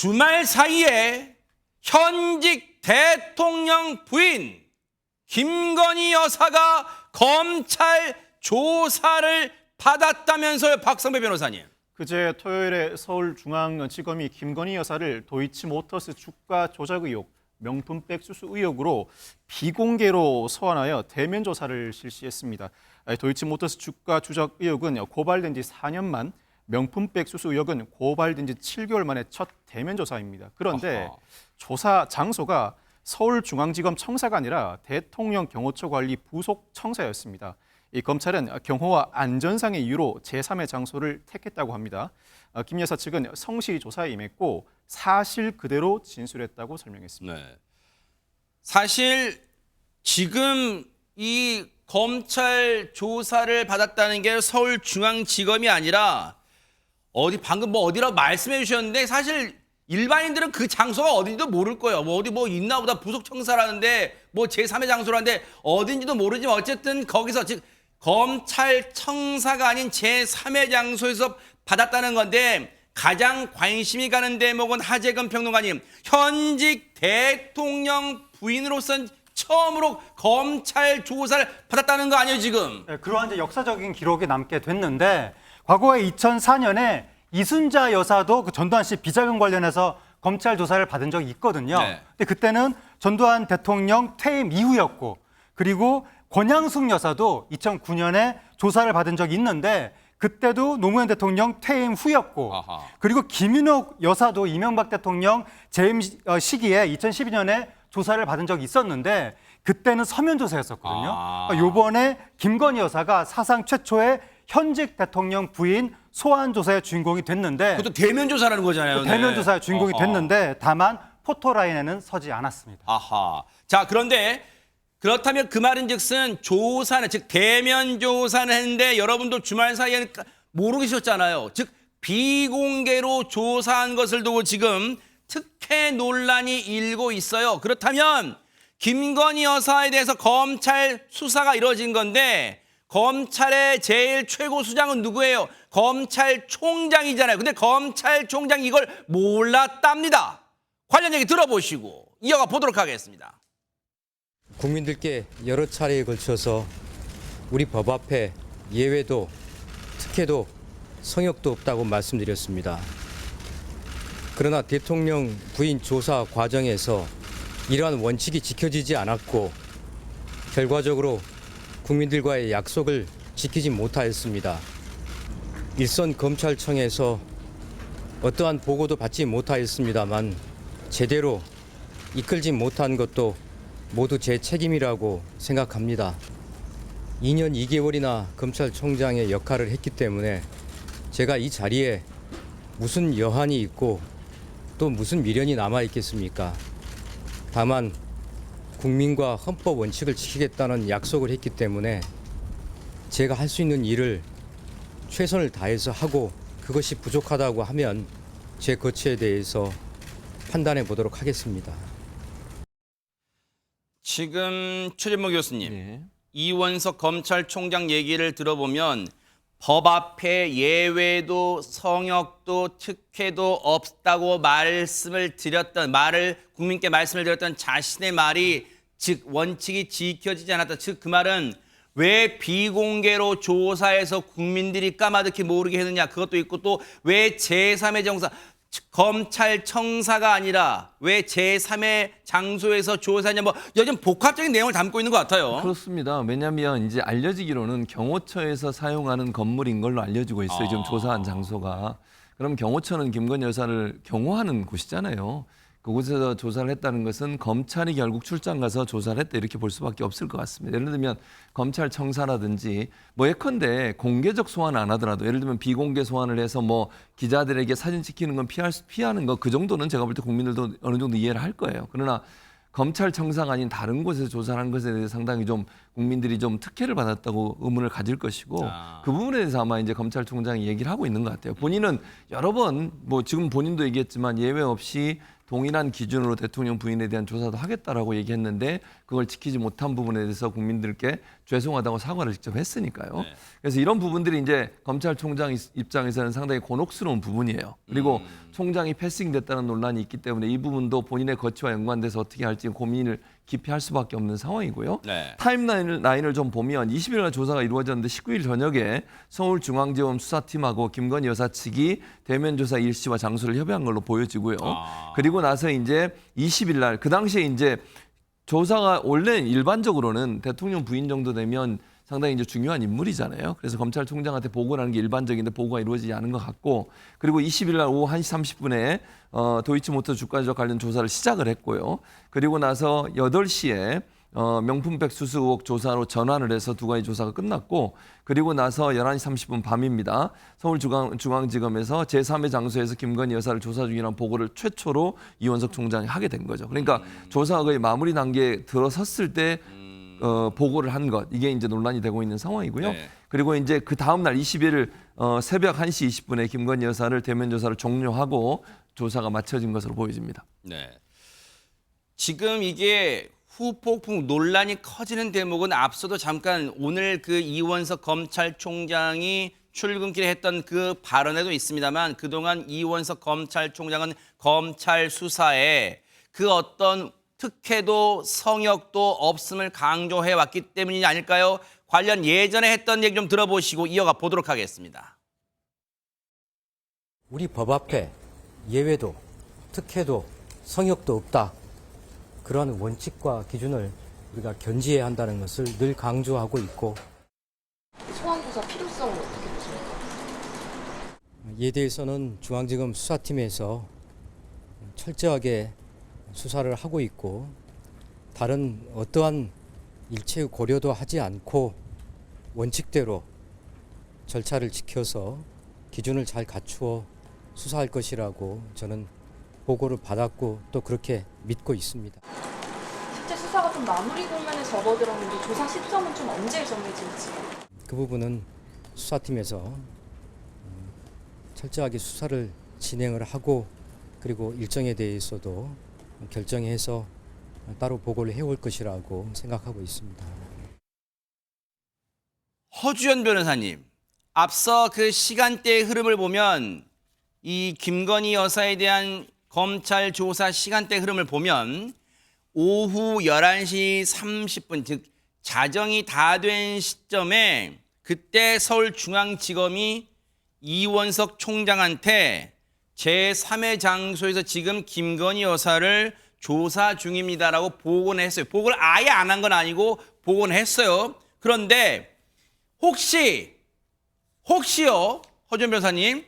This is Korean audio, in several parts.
주말 사이에 현직 대통령 부인 김건희 여사가 검찰 조사를 받았다면서요, 박성배 변호사님. 그제 토요일에 서울중앙지검이 김건희 여사를 도이치모터스 주가 조작 의혹, 명품백 수수 의혹으로 비공개로 소환하여 대면 조사를 실시했습니다. 도이치모터스 주가 조작 의혹은 고발된 지 4년 만, 명품백 수수 의혹은 고발된 지 7개월 만에 첫 대면 조사입니다. 그런데 조사 장소가 서울중앙지검 청사가 아니라 대통령 경호처 관리 부속 청사였습니다. 이 검찰은 경호와 안전상의 이유로 제3의 장소를 택했다고 합니다. 김 여사 측은 성실히 조사에 임했고 사실 그대로 진술했다고 설명했습니다. 네. 사실 지금 이 검찰 조사를 받았다는 게 서울중앙지검이 아니라 방금 어디라고 말씀해 주셨는데 사실 일반인들은 그 장소가 어딘지도 모를 거예요. 어디 있나 보다 부속 청사라는데 제3의 장소라는데 어딘지도 모르지만 어쨌든 거기서 즉 검찰청사가 아닌 제3의 장소에서 받았다는 건데 가장 관심이 가는 대목은 하재근 평론가님, 현직 대통령 부인으로선 처음으로 검찰 조사를 받았다는 거 아니에요, 지금? 네, 그러한 이제 역사적인 기록이 남게 됐는데 과거에 2004년에 이순자 여사도 그 전두환 씨 비자금 관련해서 검찰 조사를 받은 적이 있거든요. 네. 근데 그때는 전두환 대통령 퇴임 이후였고, 그리고 권양숙 여사도 2009년에 조사를 받은 적이 있는데 그때도 노무현 대통령 퇴임 후였고, 아하. 그리고 김윤옥 여사도 이명박 대통령 재임 시기에 2012년에 조사를 받은 적이 있었는데 그때는 서면 조사였었거든요. 이번에 김건희 여사가 사상 최초의 현직 대통령 부인 소환 조사의 주인공이 됐는데, 그것도 대면 조사라는 거잖아요. 대면 조사의 주인공이 어허. 됐는데 다만 포토라인에는 서지 않았습니다. 아하. 자, 그런데 그렇다면 그 말인즉슨 조사는 즉 대면 조사는 했는데 여러분도 주말 사이에는 모르고 계셨잖아요. 즉 비공개로 조사한 것을 두고 지금 특혜 논란이 일고 있어요. 그렇다면 김건희 여사에 대해서 검찰 수사가 이루어진 건데 검찰의 제일 최고 수장은 누구예요? 검찰총장이잖아요. 근데 검찰총장이 이걸 몰랐답니다. 관련 얘기 들어보시고 이어가 보도록 하겠습니다. 국민들께 여러 차례에 걸쳐서 우리 법 앞에 예외도 특혜도 성역도 없다고 말씀드렸습니다. 그러나 대통령 부인 조사 과정에서 이러한 원칙이 지켜지지 않았고 결과적으로 국민들과의 약속을 지키지 못하였습니다. 일선 검찰청에서 어떠한 보고도 받지 못하였습니다만 제대로 이끌지 못한 것도 모두 제 책임이라고 생각합니다. 2년 2개월이나 검찰총장의 역할을 했기 때문에 제가 이 자리에 무슨 여한이 있고 또 무슨 미련이 남아 있겠습니까? 다만 국민과 헌법 원칙을 지키겠다는 약속을 했기 때문에 제가 할 수 있는 일을 최선을 다해서 하고 그것이 부족하다고 하면 제 거취에 대해서 판단해 보도록 하겠습니다. 지금 최진모 교수님, 네. 이원석 검찰총장 얘기를 들어보면 법 앞에 예외도 성역도 특혜도 없다고 국민께 말씀을 드렸던 자신의 말이 즉 원칙이 지켜지지 않았다. 즉 그 말은 왜 비공개로 조사해서 국민들이 까마득히 모르게 했느냐. 그것도 있고 또 왜 제3의 정사 검찰청사가 아니라 왜 제3의 장소에서 조사하냐 요즘 복합적인 내용을 담고 있는 것 같아요. 그렇습니다. 왜냐하면 이제 알려지기로는 경호처에서 사용하는 건물인 걸로 알려지고 있어요. 지금 조사한 장소가. 그럼 경호처는 김건희 여사를 경호하는 곳이잖아요. 그곳에서 조사를 했다는 것은 검찰이 결국 출장 가서 조사를 했다 이렇게 볼 수밖에 없을 것 같습니다. 예를 들면 검찰청사라든지 예컨대 공개적 소환 안 하더라도 예를 들면 비공개 소환을 해서 기자들에게 사진 찍히는 건 피하는 거 그 정도는 제가 볼 때 국민들도 어느 정도 이해를 할 거예요. 그러나 검찰청사가 아닌 다른 곳에서 조사를 한 것에 대해서 상당히 좀 국민들이 좀 특혜를 받았다고 의문을 가질 것이고 그 부분에 대해서 아마 이제 검찰총장이 얘기를 하고 있는 것 같아요. 본인은 여러 번 지금 본인도 얘기했지만 예외 없이 동일한 기준으로 대통령 부인에 대한 조사도 하겠다라고 얘기했는데 그걸 지키지 못한 부분에 대해서 국민들께 죄송하다고 사과를 직접 했으니까요. 네. 그래서 이런 부분들이 이제 검찰총장 입장에서는 상당히 곤혹스러운 부분이에요. 그리고 총장이 패싱됐다는 논란이 있기 때문에 이 부분도 본인의 거취와 연관돼서 어떻게 할지 고민을 깊이 할 수밖에 없는 상황이고요. 네. 타임라인을 좀 보면 20일 날 조사가 이루어졌는데 19일 저녁에 서울중앙지검 수사팀하고 김건희 여사 측이 대면 조사 일시와 장소를 협의한 걸로 보여지고요. 그리고 나서 이제 20일 날 그 당시에 이제 조사가 원래 일반적으로는 대통령 부인 정도 되면 상당히 이제 중요한 인물이잖아요. 그래서 검찰총장한테 보고를 하는 게 일반적인데 보고가 이루어지지 않은 것 같고, 그리고 20일 날 오후 1시 30분에 도이치모터 주가 조작 관련 조사를 시작을 했고요. 그리고 나서 8시에 명품백 수수 의혹 조사로 전환을 해서 두 가지 조사가 끝났고, 그리고 나서 11시 30분 밤입니다. 서울중앙지검에서 제3의 장소에서 김건희 여사를 조사 중이라는 보고를 최초로 이원석 총장이 하게 된 거죠. 그러니까 조사가 거의 마무리 단계에 들어섰을 때 보고를 한 것, 이게 이제 논란이 되고 있는 상황이고요. 네. 그리고 이제 그 다음 날 20일 새벽 1시 20분에 김건희 여사를 대면 조사를 종료하고 조사가 마쳐진 것으로 보여집니다. 네. 지금 이게 후폭풍 논란이 커지는 대목은 앞서도 잠깐 오늘 그 이원석 검찰총장이 출근길에 했던 그 발언에도 있습니다만, 그동안 이원석 검찰총장은 검찰 수사에 그 어떤 특혜도 성역도 없음을 강조해 왔기 때문이 아닐까요? 관련 예전에 했던 얘기 좀 들어보시고 이어가 보도록 하겠습니다. 우리 법 앞에 예외도 특혜도 성역도 없다. 그러한 원칙과 기준을 우리가 견지해야 한다는 것을 늘 강조하고 있고, 소환조사 필요성은 어떻게 보십니까? 이에 대해서는 중앙지검 수사팀에서 철저하게 수사를 하고 있고, 다른 어떠한 일체의 고려도 하지 않고 원칙대로 절차를 지켜서 기준을 잘 갖추어 수사할 것이라고 저는 보고를 받았고 또 그렇게 믿고 있습니다. 실제 수사가 좀 마무리 국면에 접어들었는데 조사 시점은 좀 언제 정해질지. 그 부분은 수사팀에서 철저하게 수사를 진행을 하고, 그리고 일정에 대해서도 결정해서 따로 보고를 해올 것이라고 생각하고 있습니다. 허주연 변호사님, 앞서 그 시간대의 흐름을 보면 이 김건희 여사에 대한 검찰 조사 시간대 흐름을 보면 오후 11시 30분, 즉 자정이 다 된 시점에 그때 서울중앙지검이 이원석 총장한테 제3의 장소에서 지금 김건희 여사를 조사 중입니다라고 보고는 했어요. 보고를 아예 안 한 건 아니고 보고는 했어요. 그런데 혹시요, 허준 변호사님,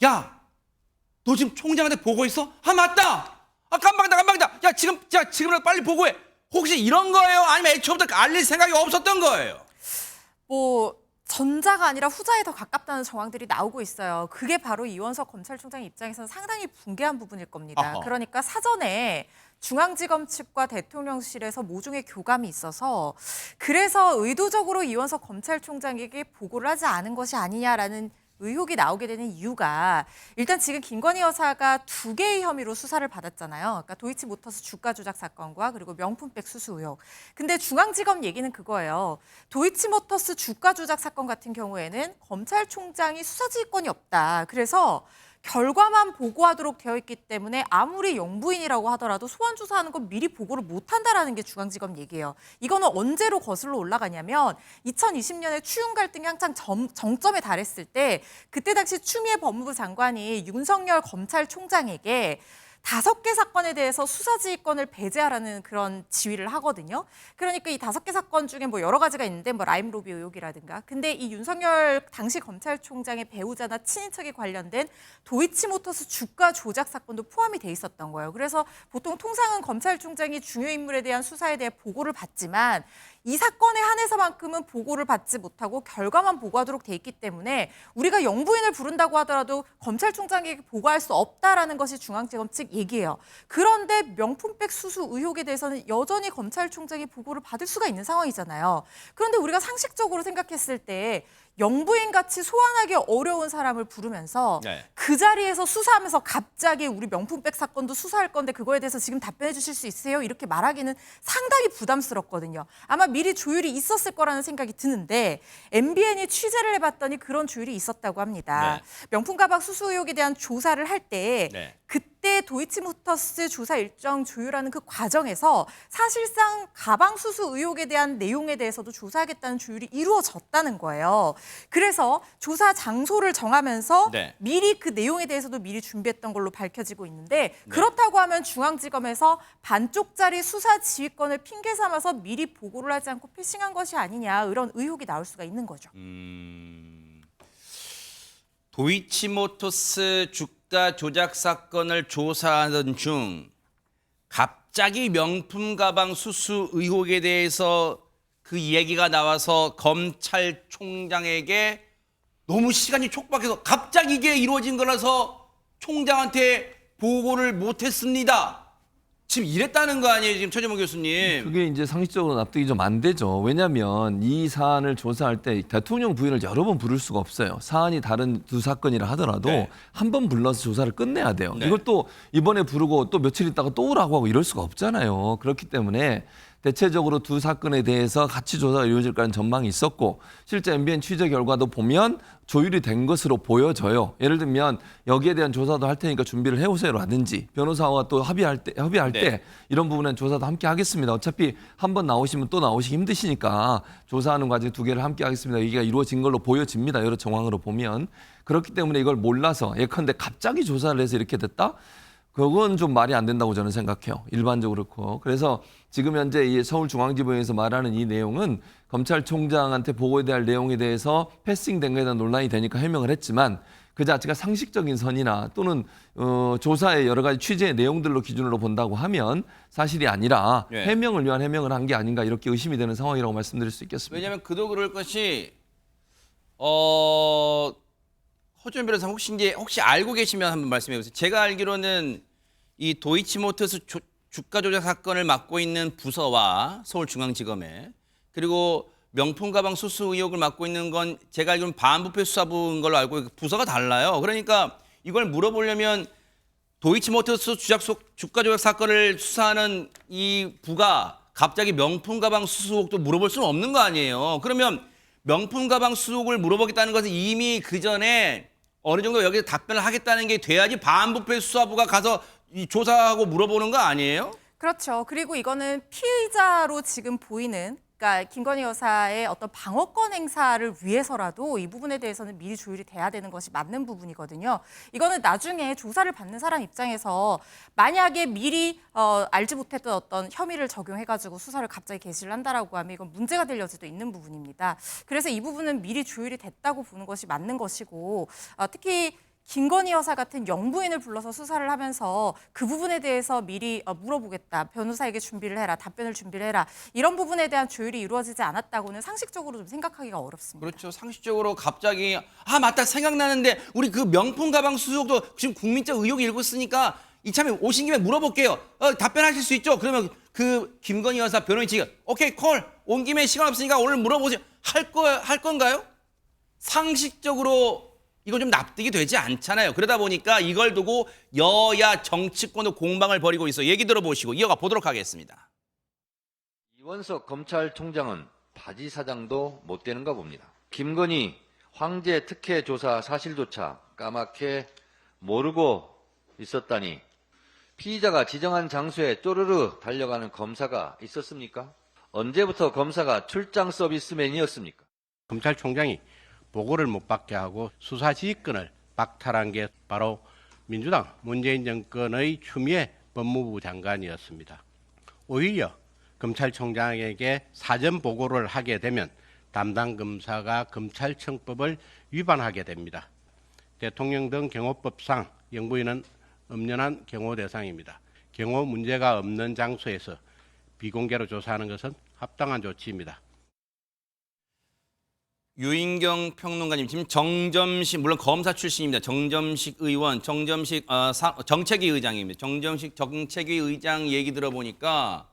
야, 너 지금 총장한테 보고했어? 아, 맞다. 아, 깜빡이다. 야, 지금이라도 빨리 보고해. 혹시 이런 거예요? 아니면 애초부터 알릴 생각이 없었던 거예요? 뭐 전자가 아니라 후자에 더 가깝다는 정황들이 나오고 있어요. 그게 바로 이원석 검찰총장 입장에서는 상당히 붕괴한 부분일 겁니다. 어허. 그러니까 사전에 중앙지검 측과 대통령실에서 모종의 교감이 있어서, 그래서 의도적으로 이원석 검찰총장에게 보고를 하지 않은 것이 아니냐라는 의혹이 나오게 되는 이유가, 일단 지금 김건희 여사가 2개의 혐의로 수사를 받았잖아요. 그러니까 도이치모터스 주가 조작 사건과 그리고 명품백 수수 의혹. 근데 중앙지검 얘기는 그거예요. 도이치모터스 주가 조작 사건 같은 경우에는 검찰총장이 수사지휘권이 없다. 그래서 결과만 보고하도록 되어 있기 때문에 아무리 영부인이라고 하더라도 소환 조사하는 건 미리 보고를 못한다라는 게 중앙지검 얘기예요. 이거는 언제로 거슬러 올라가냐면 2020년에 추윤 갈등이 한창 정점에 달했을 때, 그때 당시 추미애 법무부 장관이 윤석열 검찰총장에게 5개 사건에 대해서 수사지휘권을 배제하라는 그런 지휘를 하거든요. 그러니까 이 5개 사건 중에 뭐 여러 가지가 있는데, 뭐 라임로비 의혹이라든가. 근데 이 윤석열 당시 검찰총장의 배우자나 친인척이 관련된 도이치모터스 주가 조작 사건도 포함이 돼 있었던 거예요. 그래서 보통 통상은 검찰총장이 중요 인물에 대한 수사에 대해 보고를 받지만 이 사건에 한해서만큼은 보고를 받지 못하고 결과만 보고하도록 돼 있기 때문에 우리가 영부인을 부른다고 하더라도 검찰총장에게 보고할 수 없다라는 것이 중앙지검 측 얘기예요. 그런데 명품백 수수 의혹에 대해서는 여전히 검찰총장이 보고를 받을 수가 있는 상황이잖아요. 그런데 우리가 상식적으로 생각했을 때 영부인같이 소환하기 어려운 사람을 부르면서 네. 그 자리에서 수사하면서 갑자기 우리 명품백 사건도 수사할 건데 그거에 대해서 지금 답변해 주실 수 있으세요? 이렇게 말하기는 상당히 부담스럽거든요. 아마 미리 조율이 있었을 거라는 생각이 드는데 MBN이 취재를 해봤더니 그런 조율이 있었다고 합니다. 네. 명품 가방 수수 의혹에 대한 조사를 할 때 네. 그때 도이치모터스 조사 일정 조율하는 그 과정에서 사실상 가방 수수 의혹에 대한 내용에 대해서도 조사하겠다는 조율이 이루어졌다는 거예요. 그래서 조사 장소를 정하면서 네. 미리 그 내용에 대해서도 미리 준비했던 걸로 밝혀지고 있는데 그렇다고 하면 중앙지검에서 반쪽짜리 수사 지휘권을 핑계 삼아서 미리 보고를 하지 않고 패싱한 것이 아니냐 이런 의혹이 나올 수가 있는 거죠. 도이치모터스 주가 조작 사건을 조사하던 중 갑자기 명품 가방 수수 의혹에 대해서 그 얘기가 나와서 검찰총장에게 너무 시간이 촉박해서 갑자기 이게 이루어진 거라서 총장한테 보고를 못했습니다. 지금 이랬다는 거 아니에요, 지금 최재문 교수님? 그게 이제 상식적으로 납득이 좀 안 되죠. 왜냐하면 이 사안을 조사할 때 대통령 부인을 여러 번 부를 수가 없어요. 사안이 다른 두 사건이라 하더라도 네. 한 번 불러서 조사를 끝내야 돼요. 네. 이걸 또 이번에 부르고 또 며칠 있다가 또 오라고 하고 이럴 수가 없잖아요. 그렇기 때문에 대체적으로 두 사건에 대해서 같이 조사가 이루어질 거라는 전망이 있었고 실제 MBN 취재 결과도 보면 조율이 된 것으로 보여져요. 예를 들면 여기에 대한 조사도 할 테니까 준비를 해오세요라든지 변호사와 또 협의할 때 네. 이런 부분은 조사도 함께 하겠습니다. 어차피 한 번 나오시면 또 나오시기 힘드시니까 조사하는 과정 두 개를 함께 하겠습니다. 얘기가 이루어진 걸로 보여집니다. 여러 정황으로 보면. 그렇기 때문에 이걸 몰라서 예컨대 갑자기 조사를 해서 이렇게 됐다? 그건 좀 말이 안 된다고 저는 생각해요. 일반적으로 그렇고. 그래서 지금 현재 이 서울중앙지법에서 말하는 이 내용은 검찰총장한테 보고해야 할 내용에 대해서 패싱된 거에 대한 논란이 되니까 해명을 했지만 그 자체가 상식적인 선이나 또는 조사의 여러 가지 취재의 내용들로 기준으로 본다고 하면 사실이 아니라 네. 해명을 위한 해명을 한 게 아닌가 이렇게 의심이 되는 상황이라고 말씀드릴 수 있겠습니다. 왜냐하면 그도 그럴 것이 허준 변호사 혹시 알고 계시면 한번 말씀해 보세요. 제가 알기로는 이 도이치모터스 주가 조작 사건을 맡고 있는 부서와 서울중앙지검에 그리고 명품 가방 수수 의혹을 맡고 있는 건 제가 알기로는 반부패 수사부인 걸로 알고 있고 부서가 달라요. 그러니까 이걸 물어보려면 도이치모터스 주가 조작 사건을 수사하는 이 부가 갑자기 명품 가방 수수 의혹도 물어볼 수는 없는 거 아니에요. 그러면 명품 가방 수수 의혹을 물어보겠다는 것은 이미 그 전에 어느 정도 여기서 답변을 하겠다는 게 돼야지 반부패 수사부가 가서 이 조사하고 물어보는 거 아니에요? 그렇죠. 그리고 이거는 피의자로 지금 보이는 그러니까 김건희 여사의 어떤 방어권 행사를 위해서라도 이 부분에 대해서는 미리 조율이 돼야 되는 것이 맞는 부분이거든요. 이거는 나중에 조사를 받는 사람 입장에서 만약에 미리 알지 못했던 어떤 혐의를 적용해가지고 수사를 갑자기 개시를 한다라고 하면 이건 문제가 될 여지도 있는 부분입니다. 그래서 이 부분은 미리 조율이 됐다고 보는 것이 맞는 것이고 특히 김건희 여사 같은 영부인을 불러서 수사를 하면서 그 부분에 대해서 미리 물어보겠다. 변호사에게 준비를 해라. 답변을 준비를 해라. 이런 부분에 대한 조율이 이루어지지 않았다고는 상식적으로 좀 생각하기가 어렵습니다. 그렇죠. 상식적으로 갑자기 맞다 생각나는데 우리 그 명품 가방 수수도 지금 국민적 의혹이 일고 있으니까 이참에 오신 김에 물어볼게요. 답변하실 수 있죠? 그러면 그 김건희 여사 변호인 측이 오케이 콜 온 김에 시간 없으니까 오늘 물어보세요. 할 건가요? 상식적으로 이거 좀 납득이 되지 않잖아요. 그러다 보니까 이걸 두고 여야 정치권도 공방을 벌이고 있어. 얘기 들어보시고 이어가 보도록 하겠습니다. 이원석 검찰총장은 바지 사장도 못 되는가 봅니다. 김건희 황제 특혜 조사 사실조차 까맣게 모르고 있었다니 피의자가 지정한 장소에 쪼르르 달려가는 검사가 있었습니까? 언제부터 검사가 출장 서비스맨이었습니까? 검찰총장이 보고를 못 받게 하고 수사 지휘권을 박탈한 게 바로 민주당 문재인 정권의 추미애 법무부 장관이었습니다. 오히려 검찰총장에게 사전 보고를 하게 되면 담당 검사가 검찰청법을 위반하게 됩니다. 대통령 등 경호법상 영부인은 엄연한 경호 대상입니다. 경호 문제가 없는 장소에서 비공개로 조사하는 것은 합당한 조치입니다. 유인경 평론가님 지금 정점식 물론 검사 출신입니다. 정점식 의원, 정점식 정책위 의장입니다. 정점식 정책위 의장 얘기 들어보니까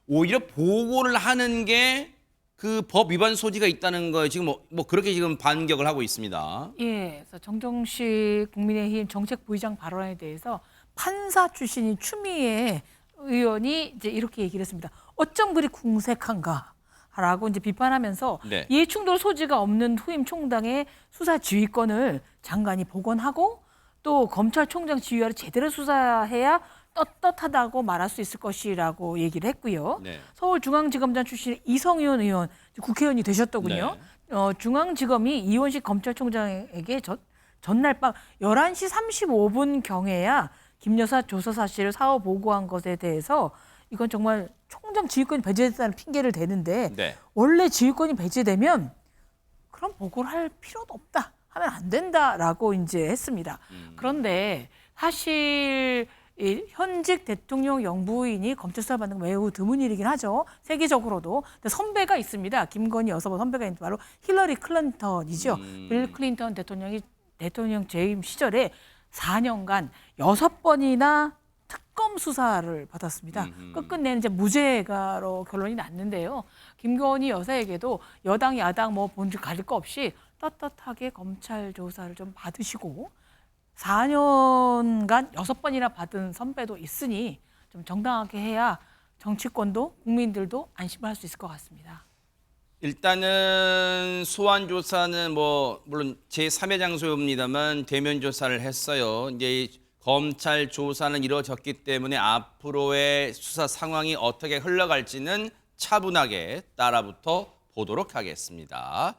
오히려 보고를 하는 게 그 법 위반 소지가 있다는 거에 지금 뭐 그렇게 지금 반격을 하고 있습니다. 예, 그래서 정정식 국민의힘 정책부의장 발언에 대해서 판사 출신인 추미애 의원이 이제 이렇게 얘기를 했습니다. 어쩜 그리 궁색한가라고 이제 비판하면서 네. 이해충돌 소지가 없는 후임 총장의 수사 지휘권을 장관이 복원하고 또 검찰총장 지휘하를 제대로 수사해야 떳떳하다고 말할 수 있을 것이라고 얘기를 했고요. 네. 서울중앙지검장 출신 이성윤 의원 국회의원이 되셨더군요. 중앙지검이 이원식 검찰총장에게 전날 밤 11시 35분 경에야 김 여사 조사 사실을 사후 보고한 것에 대해서 이건 정말 총장 지휘권이 배제됐다는 핑계를 대는데 네. 원래 지휘권이 배제되면 그럼 보고를 할 필요도 없다. 하면 안 된다라고 이제 했습니다. 그런데 사실 이 현직 대통령 영부인이 검찰 수사 받는 건 매우 드문 일이긴 하죠. 세계적으로도. 근데 선배가 있습니다. 김건희 여사보 선배가 있는데 바로 힐러리 클린턴이죠. 빌 클린턴 대통령이 대통령 재임 시절에 4년간 6번이나 특검 수사를 받았습니다. 끝끝내는 이제 무죄가로 결론이 났는데요. 김건희 여사에게도 여당 야당 뭐 본질 가릴 거 없이 떳떳하게 검찰 조사를 좀 받으시고 4년간 6번이나 받은 선배도 있으니 좀 정당하게 해야 정치권도 국민들도 안심을 할 수 있을 것 같습니다. 일단은 소환 조사는 뭐 물론 제3의 장소입니다만 대면 조사를 했어요. 이제 검찰 조사는 이루어졌기 때문에 앞으로의 수사 상황이 어떻게 흘러갈지는 차분하게 따라붙어 보도록 하겠습니다.